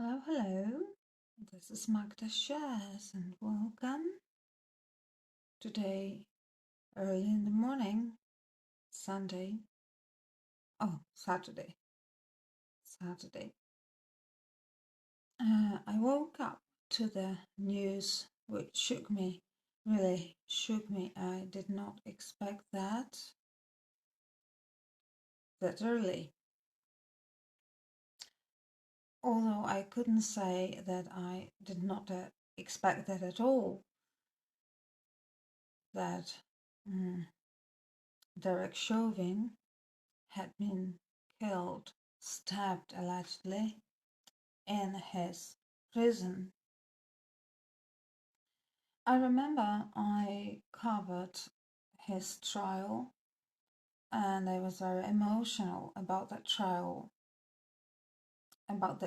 Hello, hello. This is Magda Shares and welcome. Today, early in the morning, Sunday. Oh, Saturday. I woke up to the news which shook me, really shook me. I did not expect that early. Although I couldn't say that I did not expect that at all. That Derek Chauvin had been killed, stabbed allegedly, in his prison. I remember I covered his trial and I was very emotional about that trial, about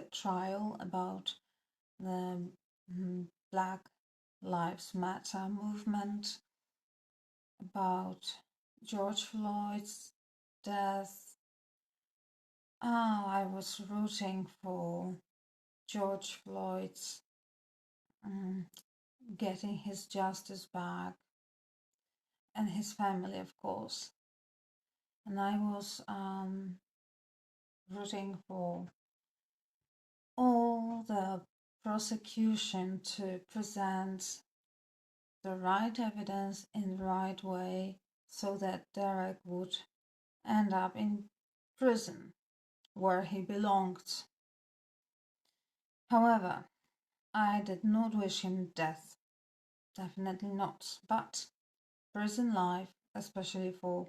the Black Lives Matter movement, about George Floyd's death. I was rooting for George Floyd's getting his justice back, and his family, of course. And I was rooting for all the prosecution to present the right evidence in the right way so that Derek would end up in prison where he belonged. However, I did not wish him death, definitely not, but prison life, especially for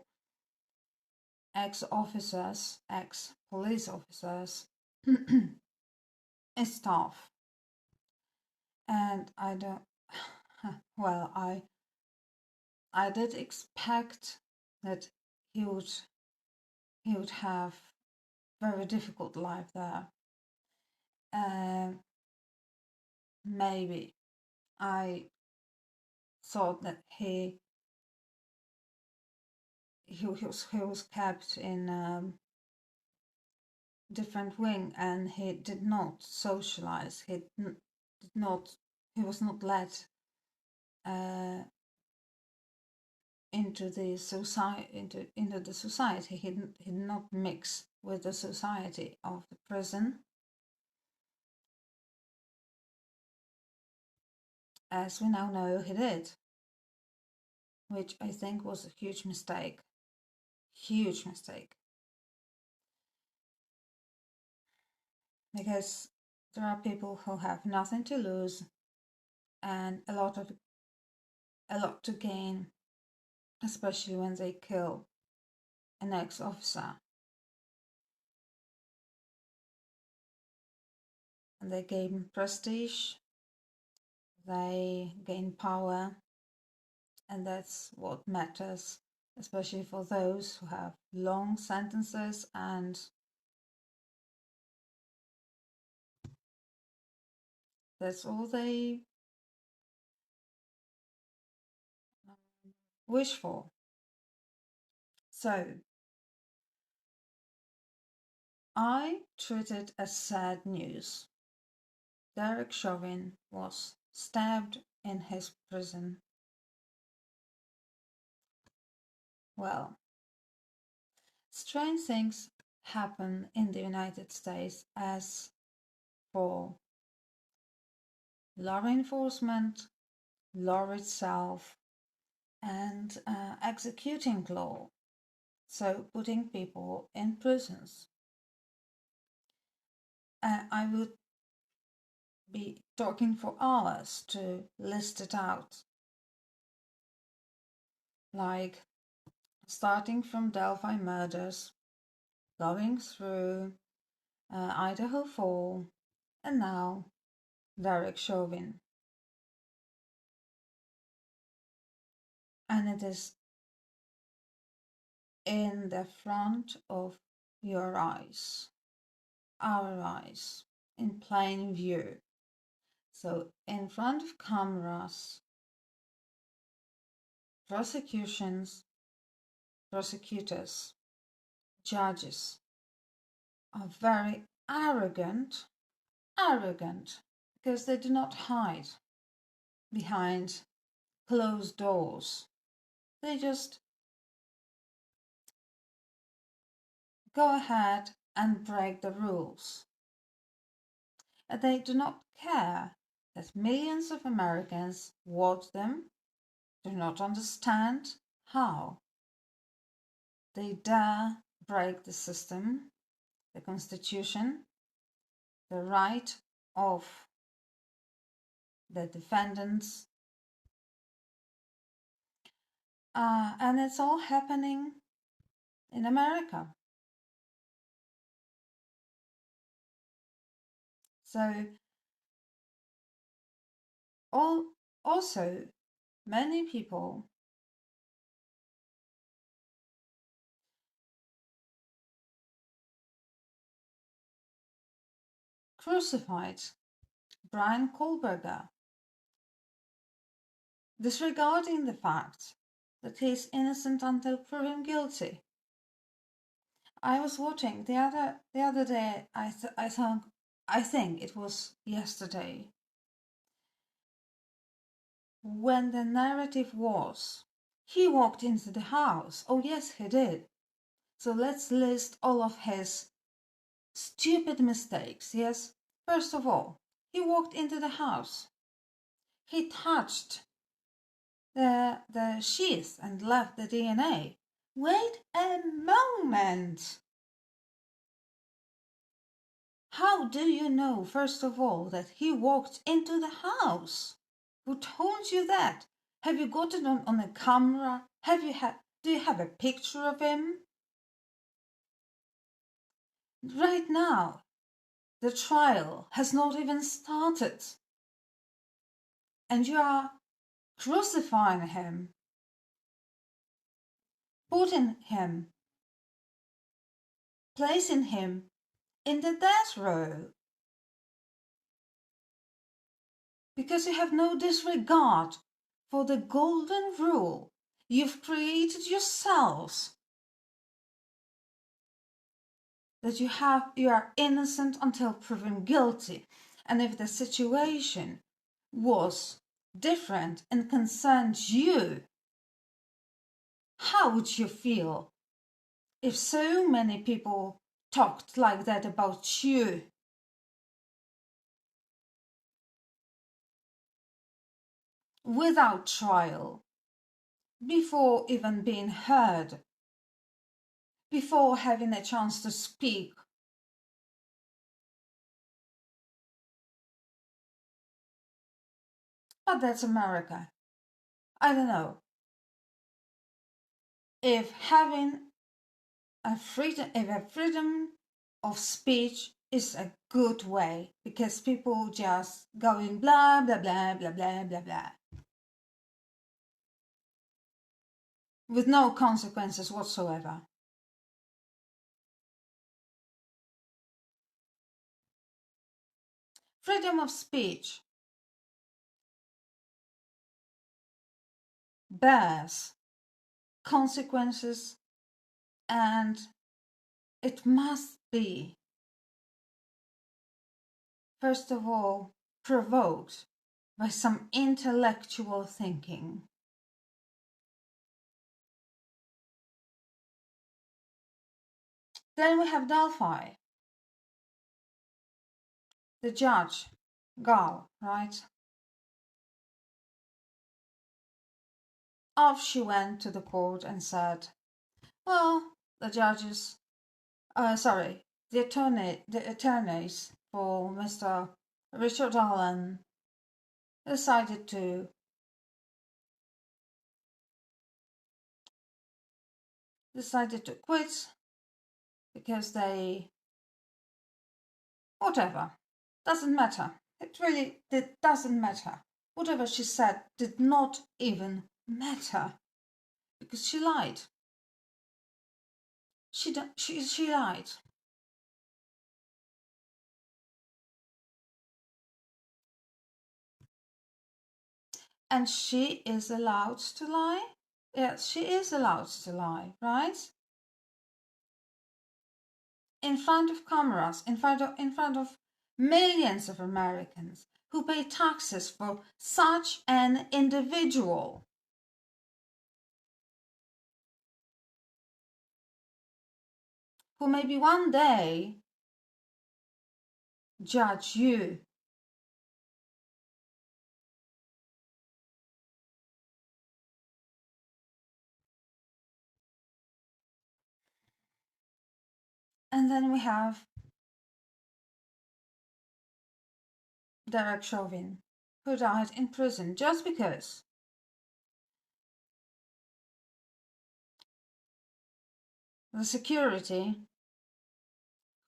ex-officers, ex-police officers, is tough. And I don't, well, I did expect that he would have very difficult life there. Maybe I thought that he was kept in different wing and he did not socialize. He was not let into the society. He did not mix with the society of the prison, as we now know he did, which I think was a huge mistake. Huge mistake. Because there are people who have nothing to lose and a lot to gain, especially when they kill an ex-officer. And they gain prestige, they gain power, and that's what matters, especially for those who have long sentences and that's all they wish for. So I treat it as sad news. Derek Chauvin was stabbed in his prison. Well, strange things happen in the United States as for law enforcement, law itself, and executing law, so putting people in prisons. I would be talking for hours to list it out, like starting from Delphy murders, going through IDAHO4, and now Derek Chauvin. And it is in the front of your eyes, our eyes, in plain view. So in front of cameras, prosecutors, judges are very arrogant arrogant because they do not hide behind closed doors. They just go ahead and break the rules. And they do not care that millions of Americans watch them, do not understand how they dare break the system, the Constitution, the right of the defendants. And it's all happening in America. So also many people crucified Brian Kohlberger, disregarding the fact that he is innocent until proven guilty. I was watching the other day. I think it was yesterday, when the narrative was he walked into the house. Oh yes, he did. So let's list all of his stupid mistakes. Yes, first of all, he walked into the house. He touched the sheath and left the DNA. Wait a moment. How do you know, first of all, that he walked into the house? Who told you that? Have you got it on a camera? Do you have a picture of him? Right now, the trial has not even started. And you are crucifying him, putting him, placing him in the death row. Because you have no disregard for the golden rule you've created yourselves, that you are innocent until proven guilty. And if the situation was different and concerned you, how would you feel if so many people talked like that about you? Without trial, before even being heard, before having a chance to speak. But that's America. I don't know. If having if a freedom of speech is a good way, because people just going blah, blah, blah, blah, blah, blah, blah, with no consequences whatsoever. Freedom of speech bears consequences, and it must be, first of all, provoked by some intellectual thinking. Then we have Delphi, the judge, Gal, right? Off she went to the court and said, well, the judges, the attorneys for Mr. Richard Allen decided to quit because whatever, doesn't matter. It doesn't matter. Whatever she said did not even matter, because she lied. She lied. And she is allowed to lie? Yes, she is allowed to lie, right? In front of cameras, in front of millions of Americans who pay taxes for such an individual. Who maybe one day judge you. And then we have Derek Chauvin, who died in prison just because the security,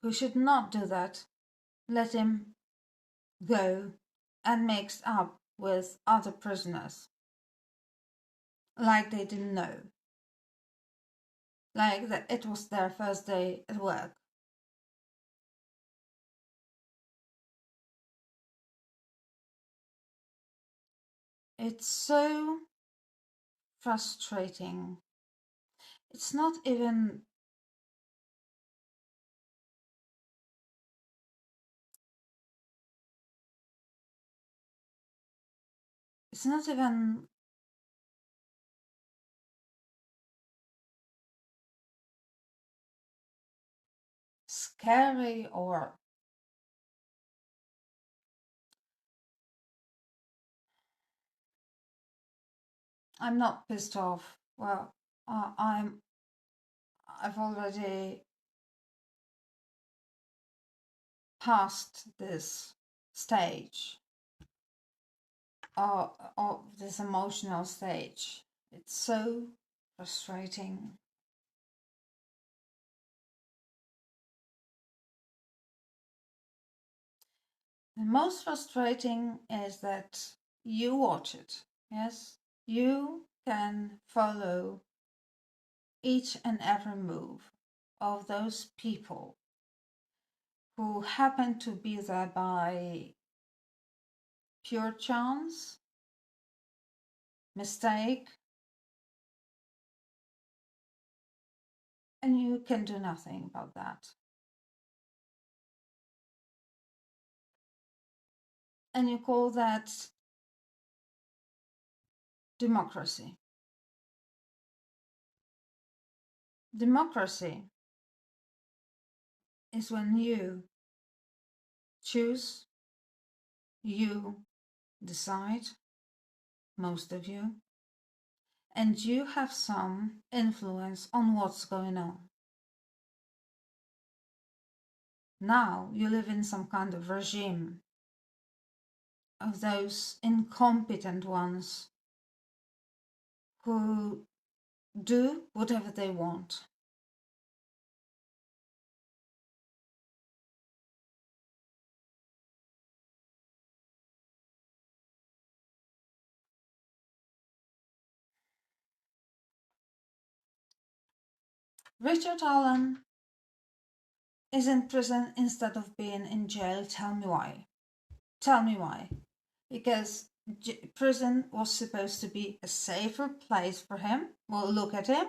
who should not do that, let him go and mixed up with other prisoners, like they didn't know, like that it was their first day at work. It's so frustrating. It's not even it's not even scary, or I'm not pissed off. Well, I've already passed this stage of this emotional stage. It's so frustrating. The most frustrating is that you watch it. Yes, you can follow each and every move of those people who happen to be there by pure chance, mistake, and you can do nothing about that. And you call that democracy. Democracy is when you choose, you decide, most of you, and you have some influence on what's going on. Now you live in some kind of regime of those incompetent ones who do whatever they want. Richard Allen is in prison instead of being in jail. Tell me why. Tell me why. Because prison was supposed to be a safer place for him. Well, look at him.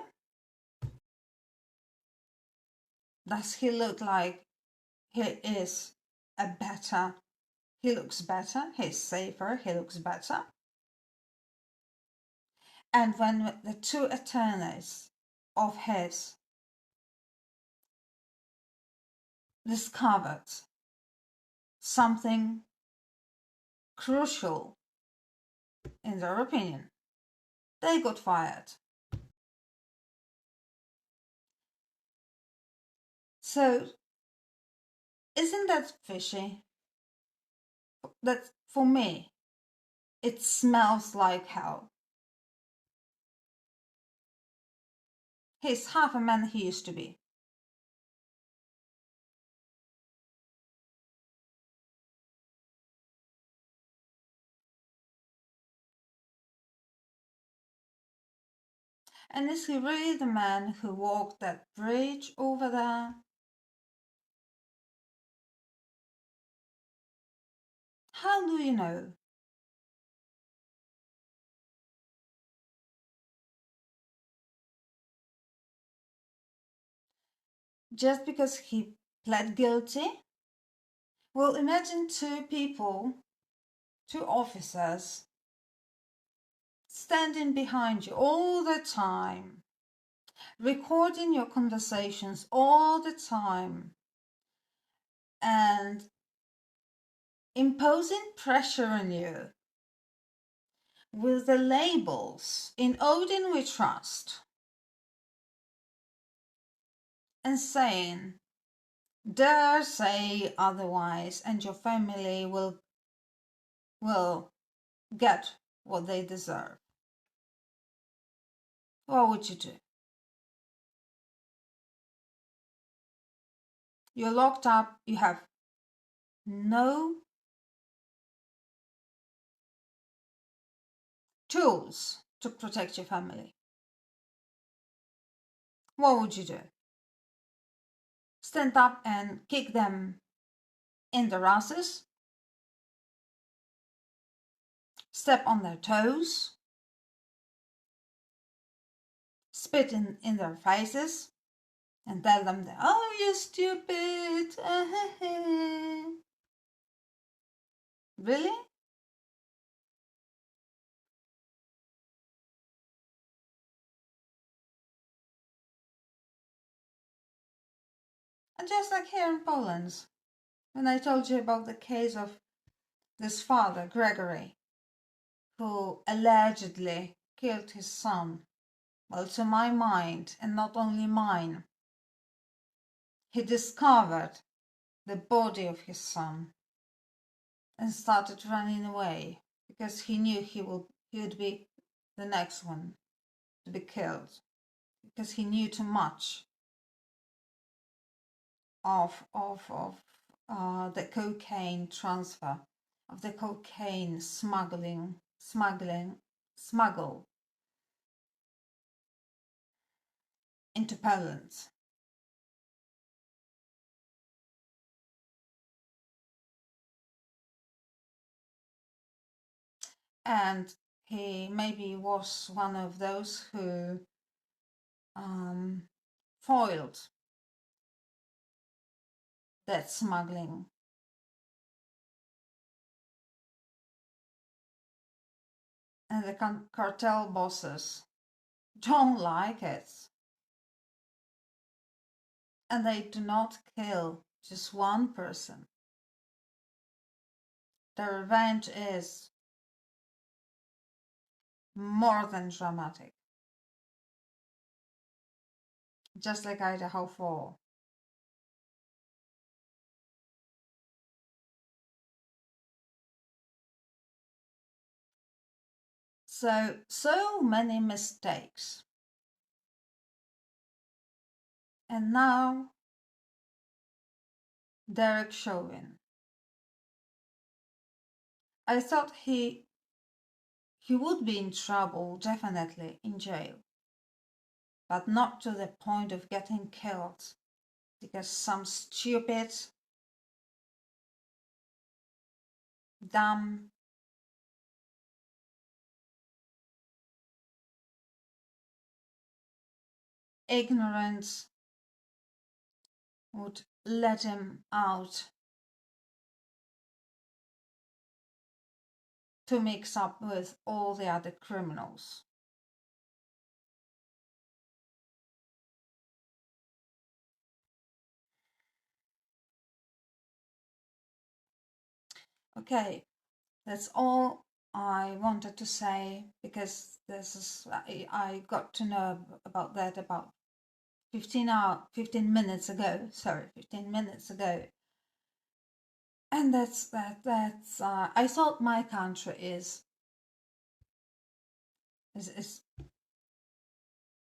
Does he look like he is a better? He looks better. He's safer. He looks better. And when the two attorneys of his discovered something crucial in their opinion, they got fired. So, isn't that fishy? That, for me, it smells like hell. He's half a man he used to be. And is he really the man who walked that bridge over there? How do you know? Just because he pled guilty? Well, imagine two people, two officers, standing behind you all the time, recording your conversations all the time, and imposing pressure on you with the labels "In Odin we trust" and saying, "Dare say otherwise and your family will get what they deserve." What would you do? You're locked up, you have no tools to protect your family. What would you do? Stand up and kick them in their asses? Step on their toes? Spit in their faces? And tell them, "Oh, you stupid." Really? And just like here in Poland, when I told you about the case of this father, Gregory, who allegedly killed his son. Well, to my mind, and not only mine, he discovered the body of his son and started running away because he knew he would be the next one to be killed, because he knew too much of the cocaine transfer, of the cocaine smuggle into Poland. And he maybe was one of those who foiled that smuggling. And the cartel bosses don't like it. And they do not kill just one person. The revenge is more than dramatic. Just like IDAHO4. So many mistakes. And now, Derek Chauvin. I thought he would be in trouble, definitely in jail, but not to the point of getting killed because some stupid, dumb, ignorant would let him out to mix up with all the other criminals. Okay, that's all I wanted to say because this is I got to know about that about 15 minutes ago. Sorry, 15 minutes ago. And that's I thought my country is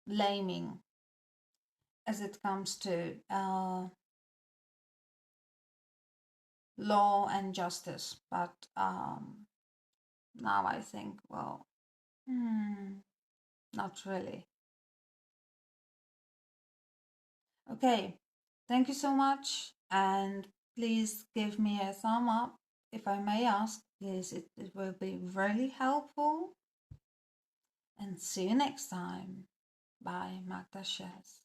laming as it comes to law and justice, but now I think, well, not really. Okay, thank you so much, and please give me a thumb up if I may ask. Please, it will be really helpful. And see you next time. Bye, Magda Shares.